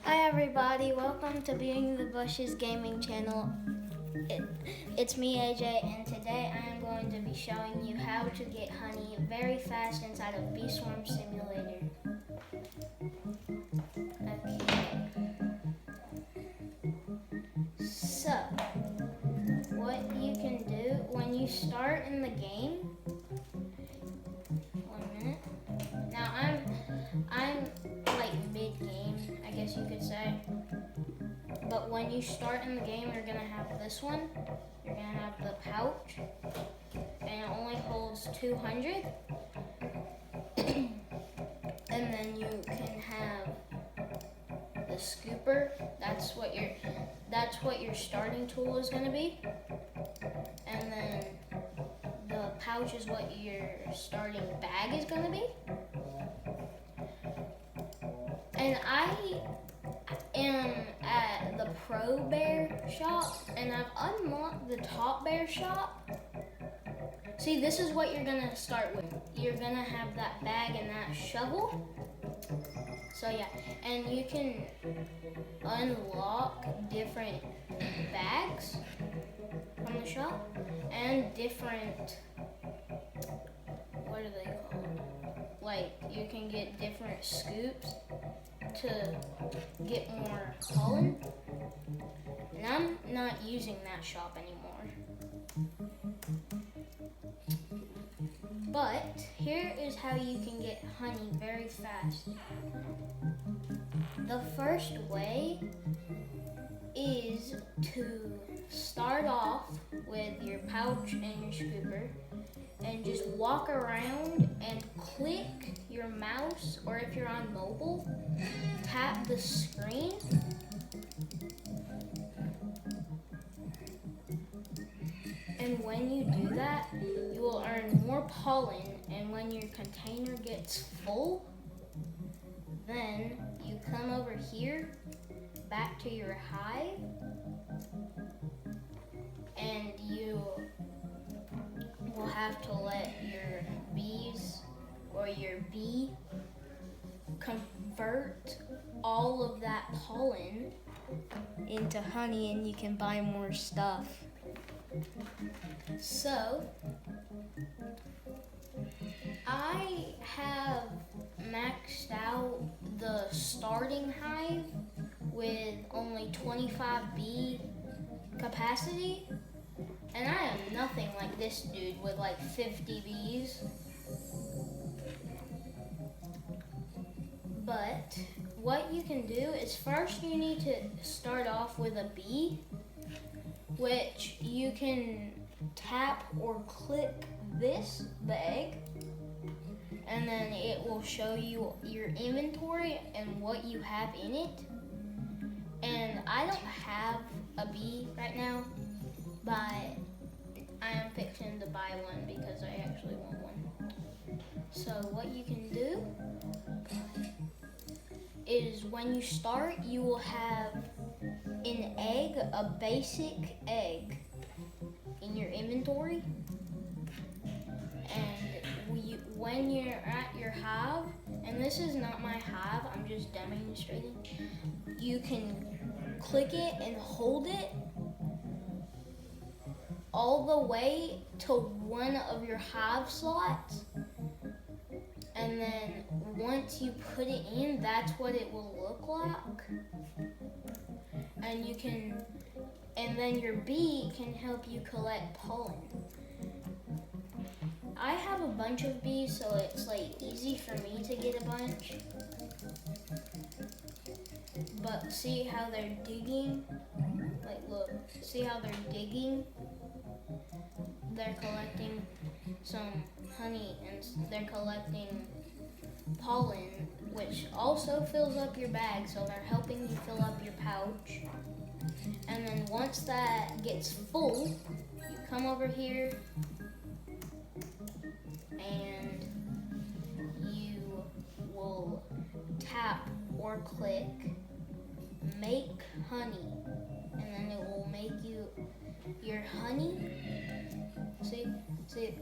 Hi everybody, welcome to Being the Bushes Gaming Channel. It's me AJ, and today I am going to be showing you how to get honey very fast inside of Bee Swarm Simulator. Okay. So, what you can do when you start in the game, 1 minute. Now I'm like mid-game, I guess you could say. But when you start in the game, you're gonna have this one. You're gonna have the pouch, and it only holds 200. And then you can have the scooper. That's what your starting tool is gonna be. And then the pouch is what your starting bag is gonna be. And I am at the Pro Bear shop, and I've unlocked the Top Bear shop. See, this is what you're gonna start with. You're gonna have that bag and that shovel. So yeah, and you can unlock different bags from the shop and different, what are they called? Like, you can get different scoops to get more pollen. And I'm not using that shop anymore. But here is how you can get honey very fast. The first way is to start off with your pouch and your scooper and just walk around and click your mouse, or if you're on mobile, tap the screen. And when you do that, you will earn more pollen, and when your container gets full, then you come over here back to your hive, and you will have to let your bees or your bee convert all of that pollen into honey, and you can buy more stuff. So, I have maxed out the starting hive with only 25 bee capacity, and I am nothing like this dude with like 50 bees. But what you can do is first you need to start off with a bee, which you can tap or click this, the egg, and then it will show you your inventory and what you have in it. And I don't have a bee right now, but I am fixing to buy one because I actually want one. So what you can do is when you start, you will have an egg, a basic egg, in your inventory. And when you're at your hive, and this is not my hive, I'm just demonstrating, you can click it and hold it all the way to one of your hive slots. And then once you put it in, that's what it will look like. And then your bee can help you collect pollen. I have a bunch of bees, so it's like easy for me to get a bunch. But see how they're digging? Like, look, see how they're digging? They're collecting some honey, and they're collecting pollen, which also fills up your bag, so they're helping you fill up your pouch. And then once that gets full, you come over here and you will tap or click make honey, and then it will make you your honey.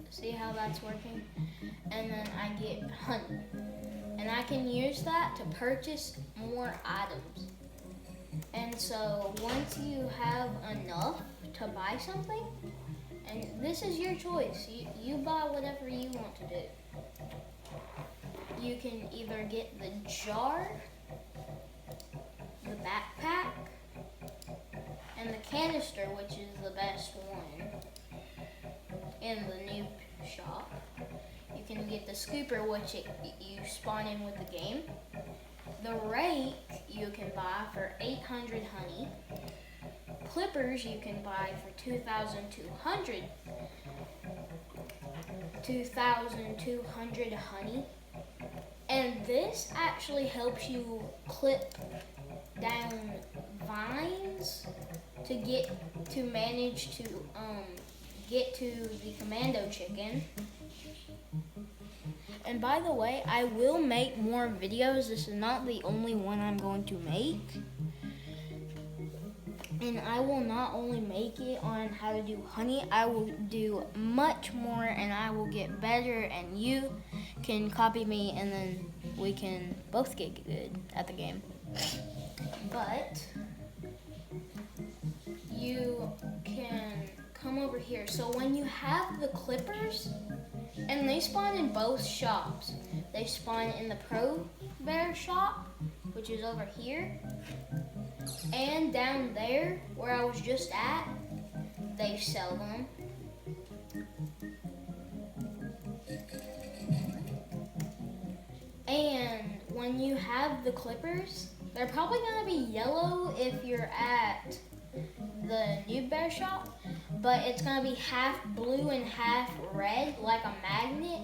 See how that's working? And then I get honey, and I can use that to purchase more items. And so once you have enough to buy something, and this is your choice, you buy whatever you want to do. You can either get the jar, the backpack, and the canister, which is the best one in the new shop. You can get the scooper, which you spawn in with the game. The rake you can buy for 800 honey. Clippers you can buy for 2,200 honey. And this actually helps you clip down vines to manage to get to the commando chicken. And by the way, I will make more videos. This is not the only one I'm going to make. And I will not only make it on how to do honey, I will do much more, and I will get better, and you can copy me, and then we can both get good at the game. But you can come over here. So when you have the clippers, and they spawn in both shops. They spawn in the Pro Bear shop, which is over here. And down there, where I was just at, they sell them. And when you have the clippers, they're probably gonna be yellow if you're at the Noob Bear shop, but it's gonna be half blue and half red, like a magnet,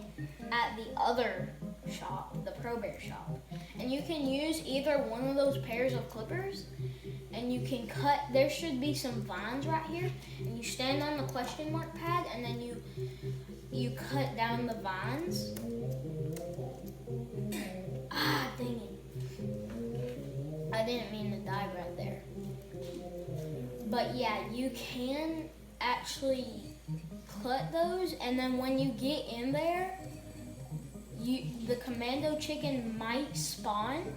at the other shop, the Pro Bear shop. And you can use either one of those pairs of clippers, and you can cut, there should be some vines right here, and you stand on the question mark pad, and then you cut down the vines. Ah, dang it. I didn't mean to die right there. But yeah, you can actually cut those, and then when you get in there, the commando chicken might spawn.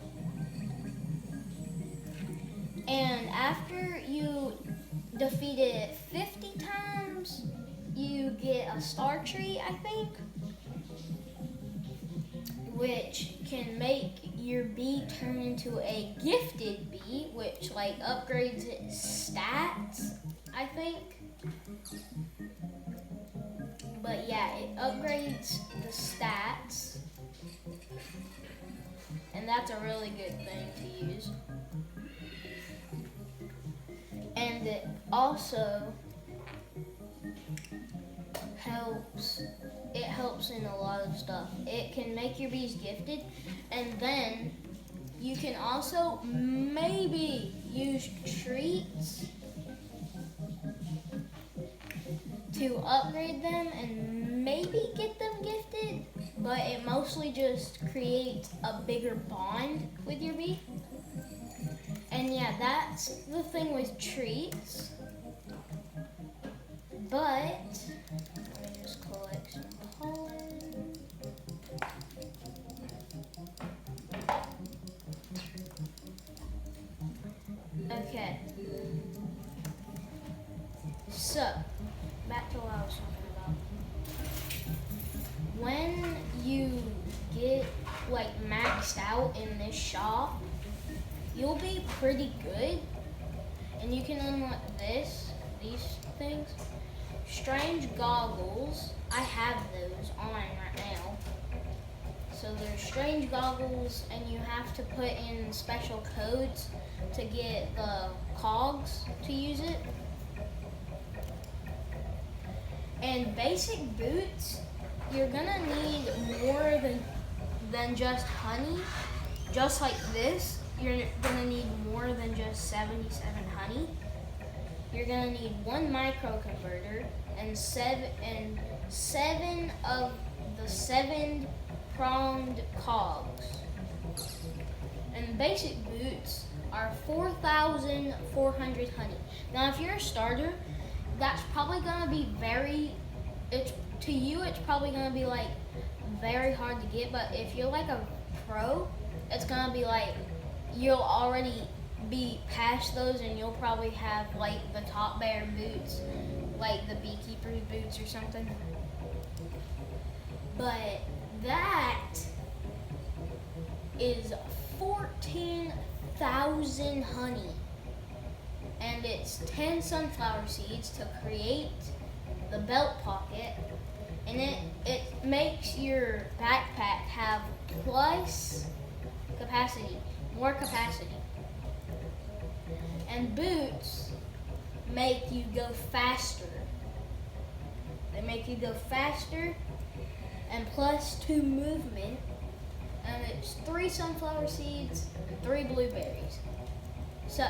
And after you defeat it 50 times, you get a star tree, I think, which can make your bee turn into a gifted bee, which like upgrades its stats, I think. But yeah, it upgrades the stats, and that's a really good thing to use. And it also helps in a lot of stuff. It can make your bees gifted, and then you can also maybe use treats to upgrade them and maybe get them gifted, but it mostly just creates a bigger bond with your bee. And yeah, that's the thing with treats. But let me just collect some pollen. Okay. So, back to what I was talking about. When you get like maxed out in this shop, you'll be pretty good, and you can unlock these things. Strange goggles, I have those on right now. So there's strange goggles, and you have to put in special codes to get the cogs to use it. And basic boots, you're gonna need more than just honey, just like this. You're gonna need more than just 77 honey. You're gonna need 1 microconverter and seven of the 7-pronged cogs. And basic boots are 4,400 honey. Now, if you're a starter, that's probably gonna be to you, it's probably gonna be like very hard to get. But if you're like a pro, it's gonna be like you'll already be past those and you'll probably have like the top bear boots, like the beekeeper's boots or something. But that is 14,000 honey. And it's 10 sunflower seeds to create the belt pocket. And it makes your backpack have twice capacity, more capacity. And boots make you go faster. They make you go faster and +2 movement. And it's 3 sunflower seeds and 3 blueberries. So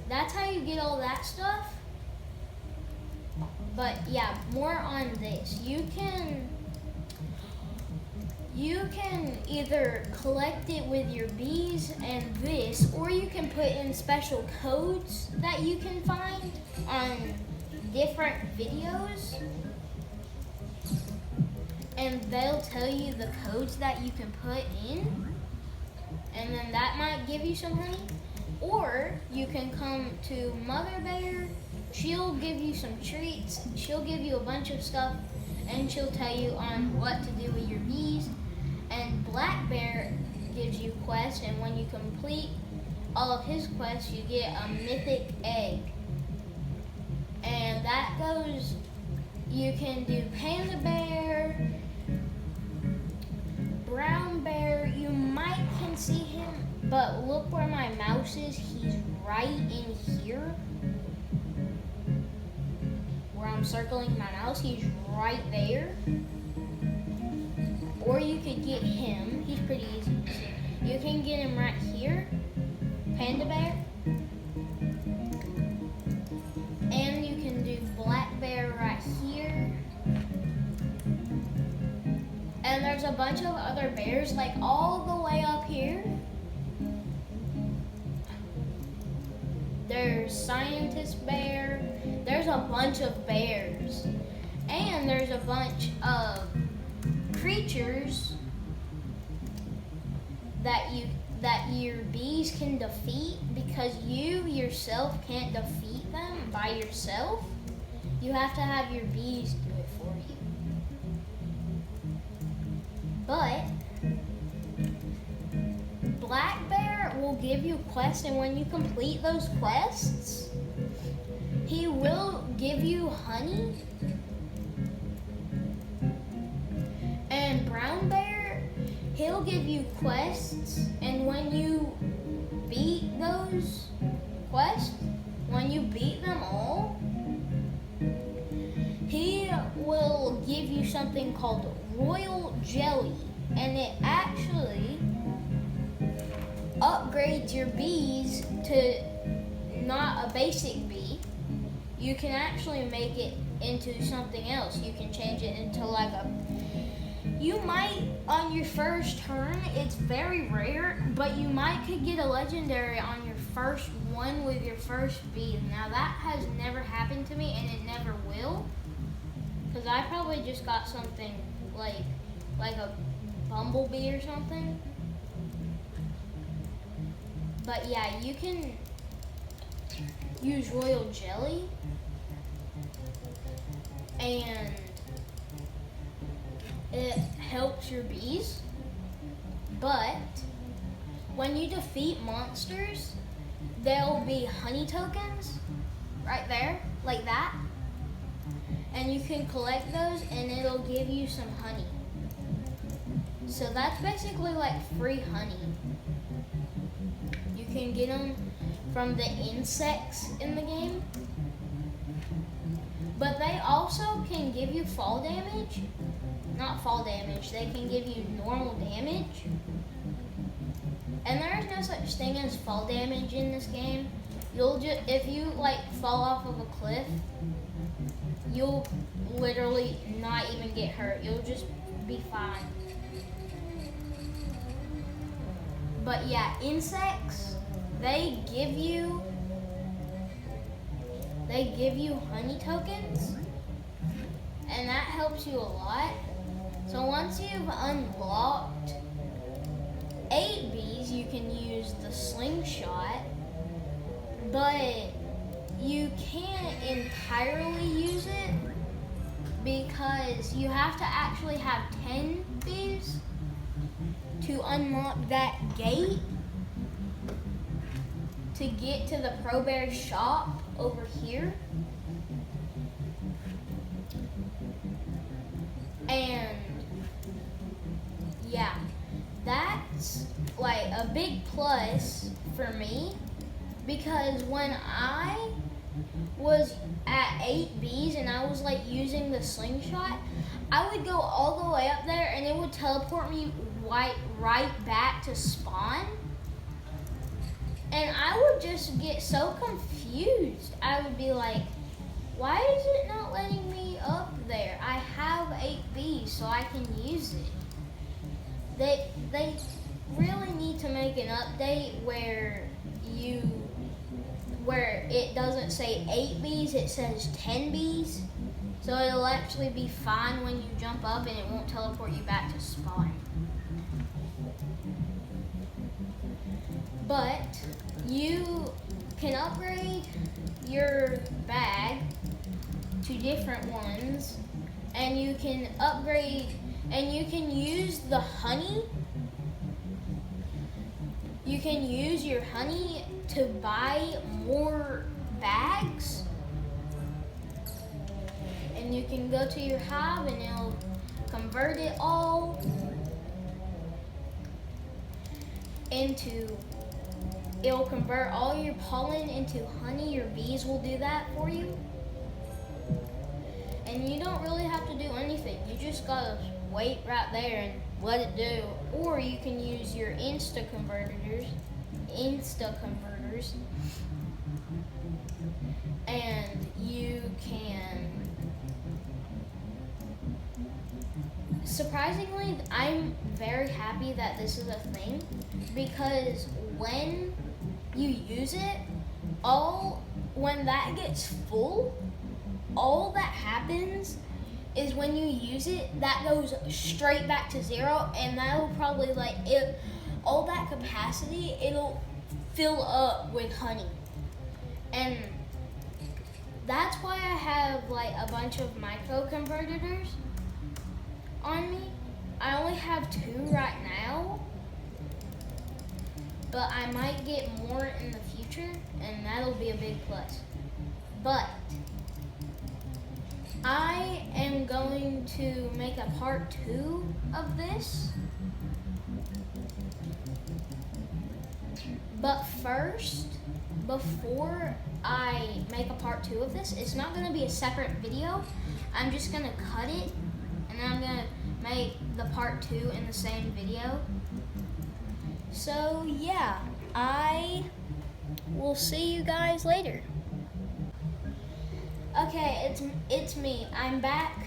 that's how you get all that stuff. But yeah, more on this. You can either collect it with your bees and this, or you can put in special codes that you can find on different videos. And they'll tell you the codes that you can put in. And then that might give you some honey. Or you can come to Mother Bear. She'll give you some treats. She'll give you a bunch of stuff. And she'll tell you on what to do with your bees. And Black Bear gives you quests. And when you complete all of his quests, you get a mythic egg. And that goes, you can do Panda Bear, Brown Bear, you might can see him, but look where my mouse is, he's right in here. Where I'm circling my mouse, he's right there. Or you could get him, he's pretty easy to see. You can get him right here, Panda Bear. And you can do Black Bear right here. And there's a bunch of other bears, like all the way up here. There's Scientist Bear. There's a bunch of bears. And there's a bunch of creatures that your bees can defeat, because you yourself can't defeat them by yourself. You have to have your bees do it for you. But Black Bear will give you quests, and when you complete those quests, he will give you honey. And Brown Bear, he'll give you quests, and when you beat those quests, when you beat them all, he will give you something called Royal Jelly, and it actually upgrades your bees to not a basic bee. You can actually make it into something else. You can change it into like you might, on your first turn, it's very rare, but you might could get a legendary on your first one with your first bee. Now that has never happened to me, and it never will, because I probably just got something like a bumblebee or something. But yeah, you can use Royal Jelly, and it helps your bees. But when you defeat monsters, there'll be honey tokens right there, like that. And you can collect those, and it'll give you some honey. So that's basically like free honey. You can get them from the insects in the game. But they also can give you fall damage. Not fall damage, they can give you normal damage. And there is no such thing as fall damage in this game. You'll just, if you like fall off of a cliff, you'll literally not even get hurt. You'll just be fine. But yeah, insects, they give you honey tokens, and that helps you a lot. So once you've unlocked 8 bees, you can use the slingshot, but you can't entirely use it because you have to actually have 10 bees to unlock that gate to get to the Pro Bear shop over here. And yeah, that's like a big plus for me, because when I was at 8 bees and I was like using the slingshot, I would go all the way up there and it would teleport me right back to spawn. And I would just get so confused. I would be like, why is it not letting me up there? I have 8 bees so I can use it. They really need to make an update where it doesn't say 8 bees, it says 10 bees. So it'll actually be fine when you jump up and it won't teleport you back to spawn. But you can upgrade your bag to different ones, and you can upgrade, and you can use the honey. You can use your honey to buy more bags, and you can go to your hive and it'll convert it all into, it'll convert all your pollen into honey. Your bees will do that for you. And you don't really have to do anything. You just gotta wait right there and let it do. Or you can use your insta converters, and you can, surprisingly, I'm very happy that this is a thing, because when you use it, when that gets full, all that happens is when you use it, that goes straight back to 0, and that'll probably all that capacity, it'll fill up with honey. And that's why I have like a bunch of micro converters on me. I only have 2 right now, but I might get more in the future, and that'll be a big plus. But I am going to make a part 2 of this. But first, before I make a part 2 of this, it's not going to be a separate video. I'm just going to cut it, and then I'm going to make the part 2 in the same video. So yeah, I will see you guys later. Okay, it's me. I'm back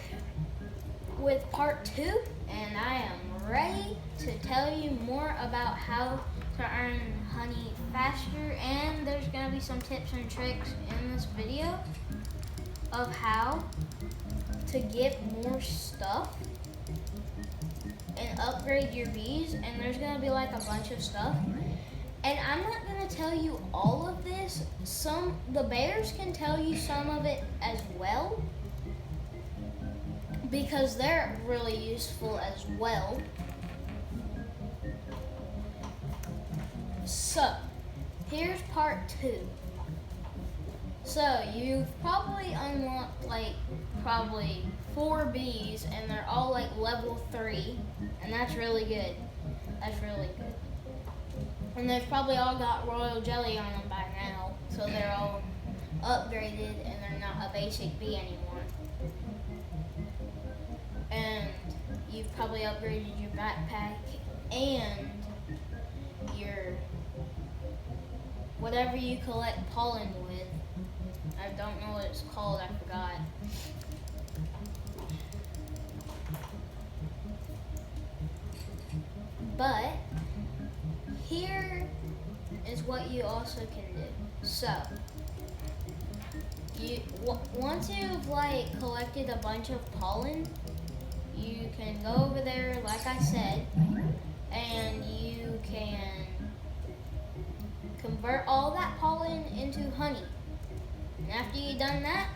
with part 2, and I am ready to tell you more about how to earn honey faster, and there's gonna be some tips and tricks in this video of how to get more stuff and upgrade your bees, and there's gonna be like a bunch of stuff. And I'm not gonna tell you all of this. The bears can tell you some of it as well, because they're really useful as well. So, here's part 2. So, you've probably unlocked probably 4 bees, and they're all like level 3, and that's really good. That's really good. And they've probably all got royal jelly on them by now, so they're all upgraded and they're not a basic bee anymore. And you've probably upgraded your backpack and your whatever you collect pollen with. I don't know what it's called, I forgot. But here is what you also can do. So, once you've collected a bunch of pollen, you can go over there, like I said, and you can convert all that pollen into honey. And after you've done that,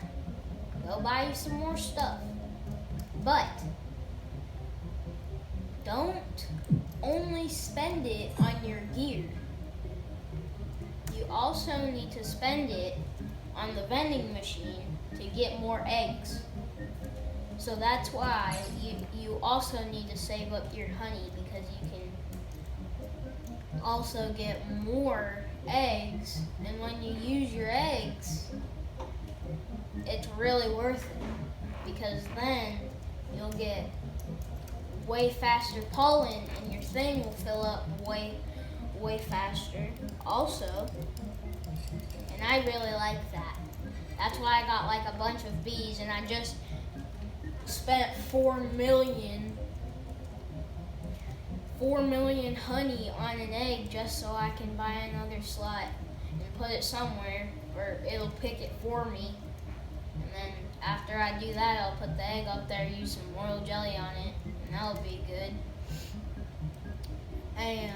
go buy you some more stuff. But don't only spend it on your gear. You also need to spend it on the vending machine to get more eggs. So that's why you also need to save up your honey, because you can also get more eggs. And when you use your eggs, it's really worth it, because then you'll get way faster pollen and your thing will fill up way faster also. And I really like that. That's why I got like a bunch of bees, and I just spent 4 million honey on an egg just so I can buy another slot and put it somewhere where it'll pick it for me. And then after I do that, I'll put the egg up there, use some royal jelly on it, and that'll be good. And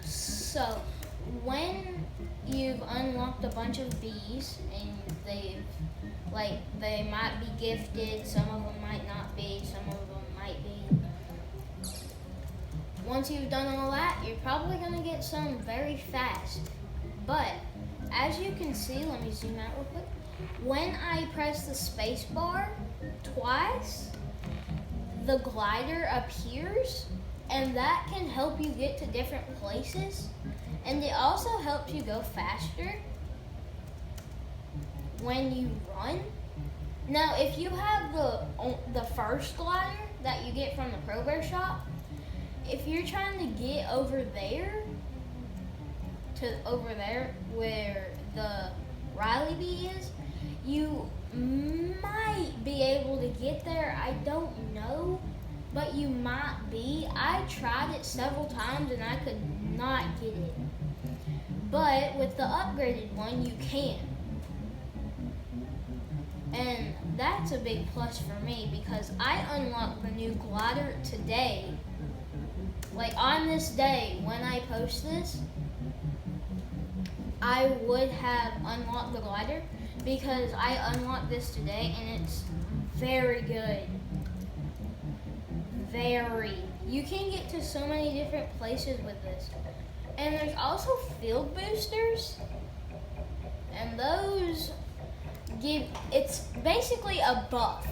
so when you've unlocked a bunch of bees and they might be gifted, some of them might not be, some of them might be. Once you've done all that, you're probably gonna get some very fast. But as you can see, let me zoom out real quick. When I press the space bar twice, the glider appears, and that can help you get to different places. And it also helps you go faster when you run. Now, if you have the first glider that you get from the Pro Bear shop, if you're trying to get over there where the Riley bee is, you might be able to get there. I don't know, but you might be. I tried it several times and I could not get it. But with the upgraded one, you can. And that's a big plus for me, because I unlocked the new glider today. Like on this day, when I post this, I would have unlocked the glider, because I unlocked this today and it's very good. Very. You can get to so many different places with this. And there's also field boosters, and those it's basically a buff,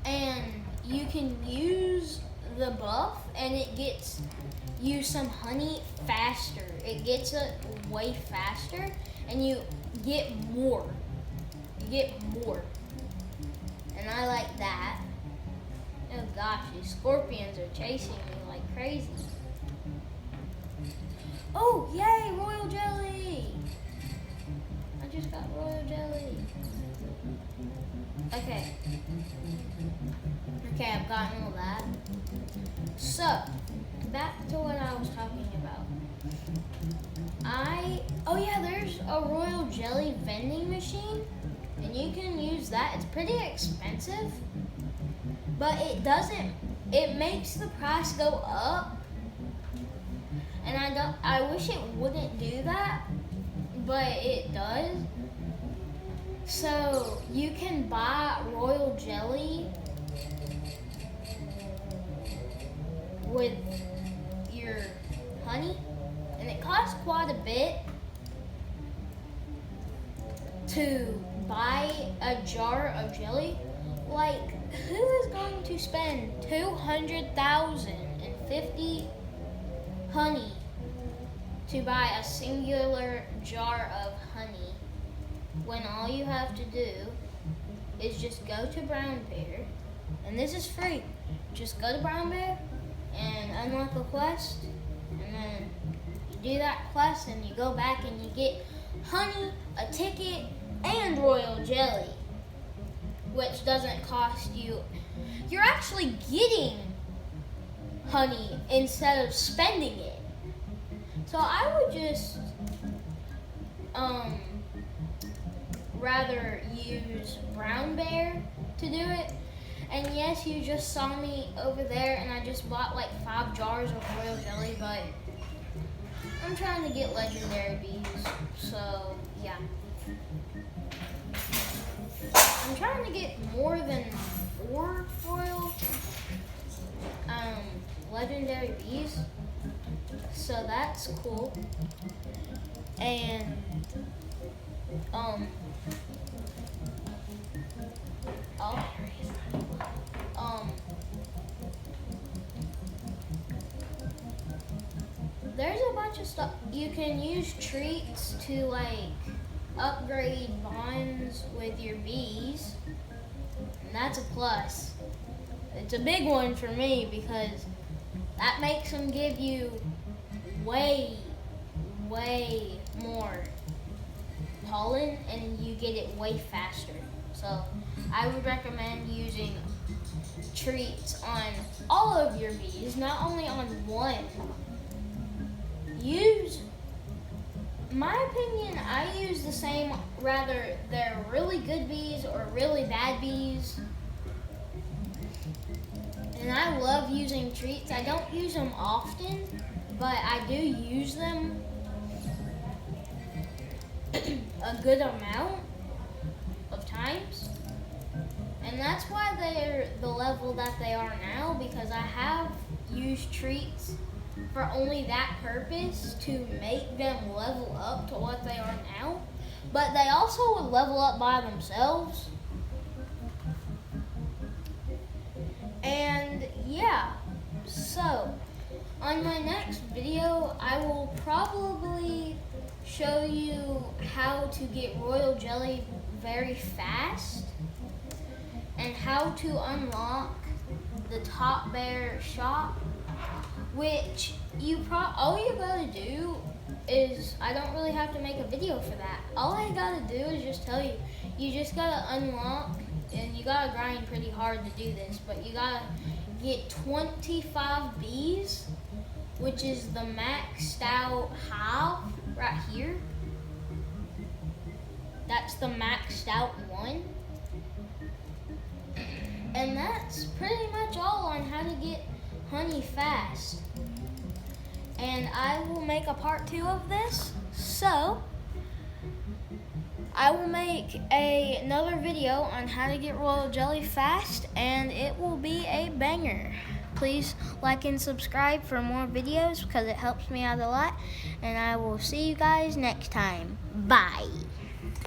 and you can use the buff and it gets you some honey faster. It gets it way faster, and you get more. And I like that. Oh gosh, these scorpions are chasing me like crazy. Oh, yay, royal jelly! I just got royal jelly. Okay, I've gotten all that. So, back to what I was talking about. Oh yeah, there's a royal jelly vending machine, and you can use that. It's pretty expensive, but it makes the price go up. And I wish it wouldn't do that, but it does. So you can buy royal jelly with your honey, and it costs quite a bit to buy a jar of jelly. Like, who is going to spend 200,050 honey to buy a singular jar of honey, when all you have to do is just go to Brown Bear, and this is free. Just go to Brown Bear and unlock a quest, and then you do that quest and you go back and you get honey, a ticket, and royal jelly, which doesn't cost you. You're actually getting honey instead of spending it. So I would just rather use brown bear to do it. And yes, you just saw me over there and I just bought like 5 jars of royal jelly, but I'm trying to get legendary bees, so yeah. I'm trying to get more than 4 royal legendary bees, so that's cool. And there's a bunch of stuff. You can use treats to like upgrade bonds with your bees, and that's a plus. It's a big one for me because that makes them give you way more pollen and you get it way faster. So I would recommend using treats on all of your bees, not only on one. My opinion, I use the same, rather they're really good bees or really bad bees. And I love using treats. I don't use them often, but I do use them a good amount of times. And that's why they're the level that they are now, because I have used treats for only that purpose, to make them level up to what they are now. But they also would level up by themselves. And yeah, so on my next video, I will probably show you how to get royal jelly very fast and how to unlock the top bear shop, which all you gotta do is, I don't really have to make a video for that. All I gotta do is just tell you, you just gotta unlock, and you gotta grind pretty hard to do this, but you gotta get 25 bees, which is the maxed out hive right here. That's the maxed out one. And that's pretty much all on how to get honey fast. And I will make a part 2 of this. So I will make another video on how to get royal jelly fast, and it will be a banger. Please like and subscribe for more videos because it helps me out a lot. And I will see you guys next time. Bye.